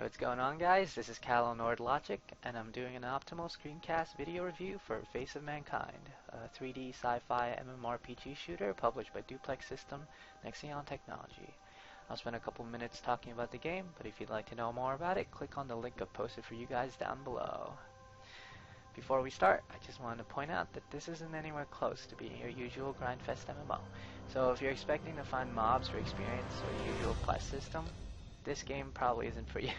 What's going on, guys? This is Cal Logic, and I'm doing an optimal screencast video review for Face of Mankind, a 3D sci-fi MMORPG shooter published by Duplex System, Nexion Technology. I'll spend a couple minutes talking about the game, but if you'd like to know more about it, click on the link I've posted for you guys down below. Before we start, I just wanted to point out that this isn't anywhere close to being your usual Grindfest MMO. So if you're expecting to find mobs for experience or usual quest system, this game probably isn't for you.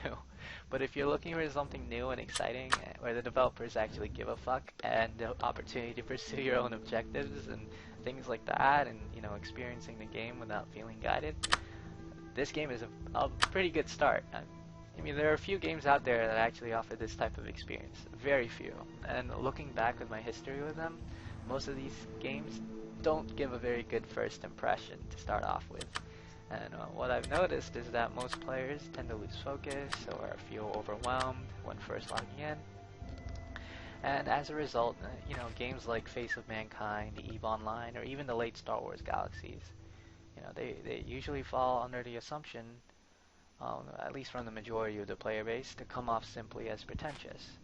But if you're looking for something new and exciting, where the developers actually give a fuck, and the opportunity to pursue your own objectives and things like that, and experiencing the game without feeling guided, this game is a pretty good start. I mean, there are a few games out there that actually offer this type of experience. Very few. And looking back with my history with them, most of these games don't give a very good first impression to start off with. And what I've noticed is that most players tend to lose focus or feel overwhelmed when first logging in. And as a result, games like Face of Mankind, EVE Online, or even the late Star Wars Galaxies, they usually fall under the assumption, at least from the majority of the player base, to come off simply as pretentious.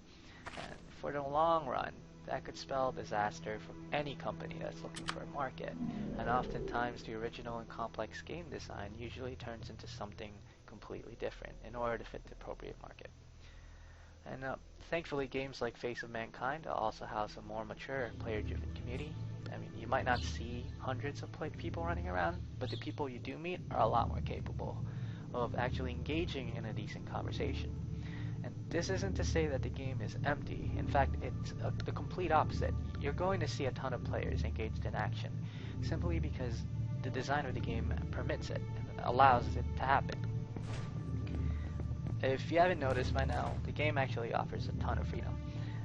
And for the long run, that could spell disaster for any company that's looking for a market, and oftentimes the original and complex game design usually turns into something completely different in order to fit the appropriate market. And thankfully, games like Face of Mankind also house a more mature, player-driven community. I mean, you might not see hundreds of people running around, but the people you do meet are a lot more capable of actually engaging in a decent conversation. And this isn't to say that the game is empty. In fact, it's the complete opposite. You're going to see a ton of players engaged in action, simply because the design of the game permits it, and allows it to happen. If you haven't noticed by now, the game actually offers a ton of freedom.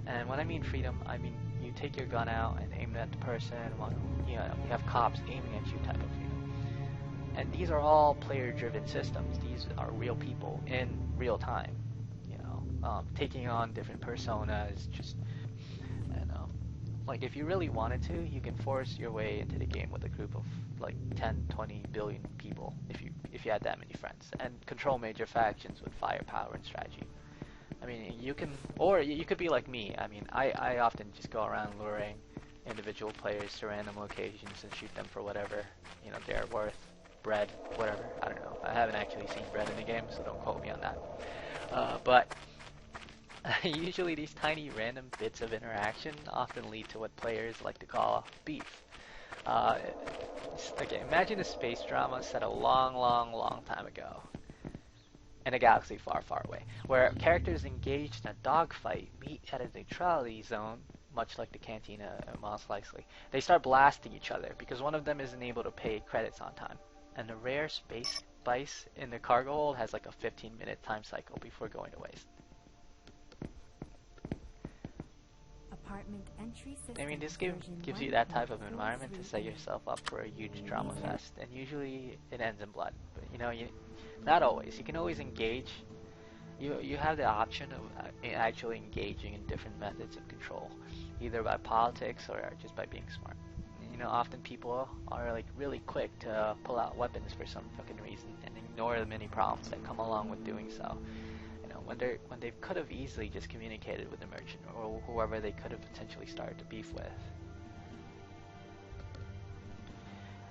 And when I mean freedom, I mean you take your gun out and aim it at the person, while you have cops aiming at you type of freedom. And these are all player-driven systems. These are real people in real time. Taking on different personas, like if you really wanted to, you can force your way into the game with a group of like 10, 20 billion people if you had that many friends, and control major factions with firepower and strategy. I mean, you can, or you could be like me. I mean, I often just go around luring individual players to random locations and shoot them for whatever they're worth. Bread, whatever. I don't know. I haven't actually seen bread in the game, so don't quote me on that. But usually these tiny random bits of interaction often lead to what players like to call beef. Okay, imagine a space drama set a long, long, long time ago in a galaxy far, far away, where characters engaged in a dogfight meet at a neutrality zone, much like the Cantina Mos Eisley. They start blasting each other because one of them isn't able to pay credits on time. And the rare space spice in the cargo hold has like a 15-minute time cycle before going to waste. I mean, this game gives you that type of environment to set yourself up for a huge drama fest, and usually it ends in blood. But not always. You can always engage. You have the option of actually engaging in different methods of control, either by politics or just by being smart. Often people are like really quick to pull out weapons for some fucking reason and ignore the many problems that come along with doing so. When they could have easily just communicated with the merchant or whoever they could have potentially started to beef with.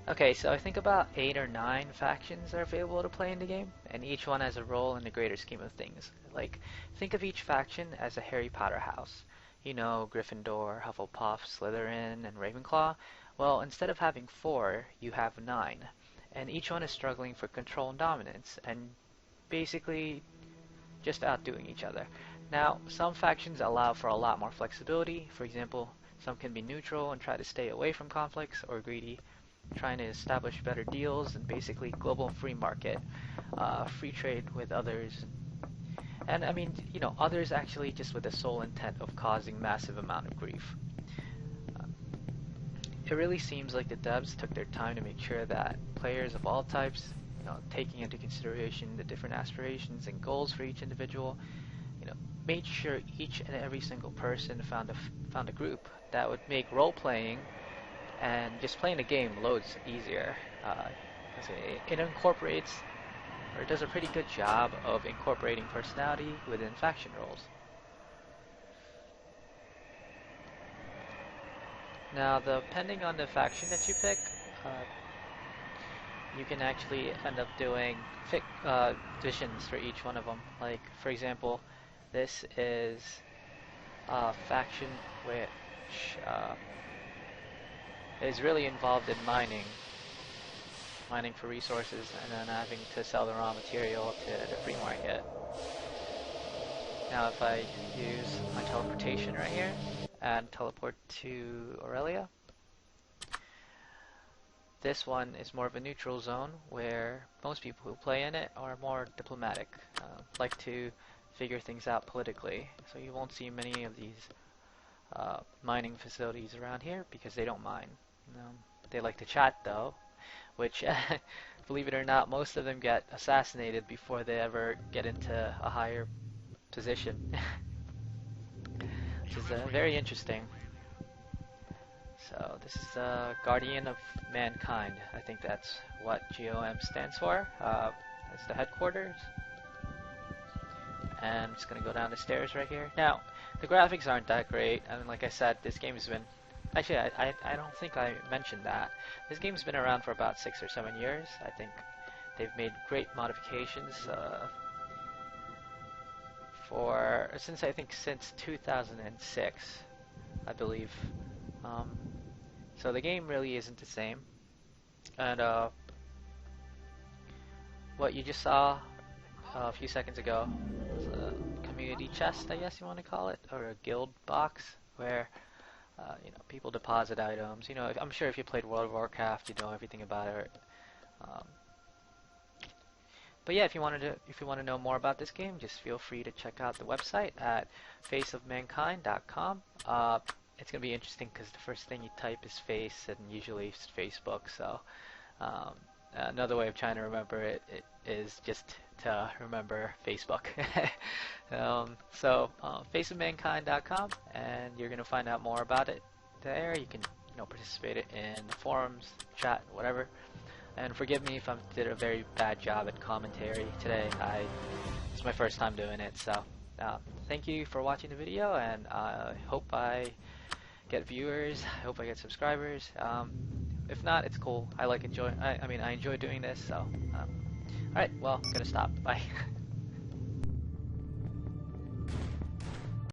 Okay, so I think about 8 or 9 factions are available to play in the game, and each one has a role in the greater scheme of things. Like, think of each faction as a Harry Potter house. Gryffindor, Hufflepuff, Slytherin, and Ravenclaw. Well, instead of having 4, you have 9, and each one is struggling for control and dominance, and basically just outdoing each other. Now, some factions allow for a lot more flexibility. For example, some can be neutral and try to stay away from conflicts, or greedy, trying to establish better deals, and basically global free market, free trade with others. And I mean, others actually just with the sole intent of causing massive amount of grief. It really seems like the devs took their time to make sure that players of all types, taking into consideration the different aspirations and goals for each individual, made sure each and every single person found a group that would make role playing and just playing the game loads easier. Because it incorporates or it does a pretty good job of incorporating personality within faction roles. Now, depending on the faction that you pick, you can actually end up doing missions for each one of them. Like, for example, this is a faction which is really involved in mining for resources, and then having to sell the raw material to the free market. Now, if I use my teleportation right here and teleport to Aurelia, this one is more of a neutral zone where most people who play in it are more diplomatic, like to figure things out politically. So you won't see many of these mining facilities around here because they don't mine. They like to chat though, which, believe it or not, most of them get assassinated before they ever get into a higher position, which is very interesting. So this is Guardian of Mankind. I think that's what GOM stands for. It's the headquarters. And I'm just going to go down the stairs right here. Now, the graphics aren't that great. I mean, like I said, this game has been... Actually, I don't think I mentioned that. This game's been around for about 6 or 7 years. I think they've made great modifications since 2006, I believe. So the game really isn't the same. And what you just saw a few seconds ago was a community chest, I guess you want to call it, or a guild box where people deposit items. I'm sure if you played World of Warcraft, you know everything about it. But yeah, if you want to know more about this game, just feel free to check out the website at faceofmankind.com. It's going to be interesting because the first thing you type is face, and usually it's Facebook. So another way of trying to remember it is just to remember Facebook. Faceofmankind.com, and you're going to find out more about it there. You can participate in the forums, chat, whatever. And forgive me if I did a very bad job at commentary today. It's my first time doing it, so thank you for watching the video, and I hope I get viewers. I hope I get subscribers. If not, it's cool. I enjoy doing this. So, all right. Well, I'm gonna stop. Bye.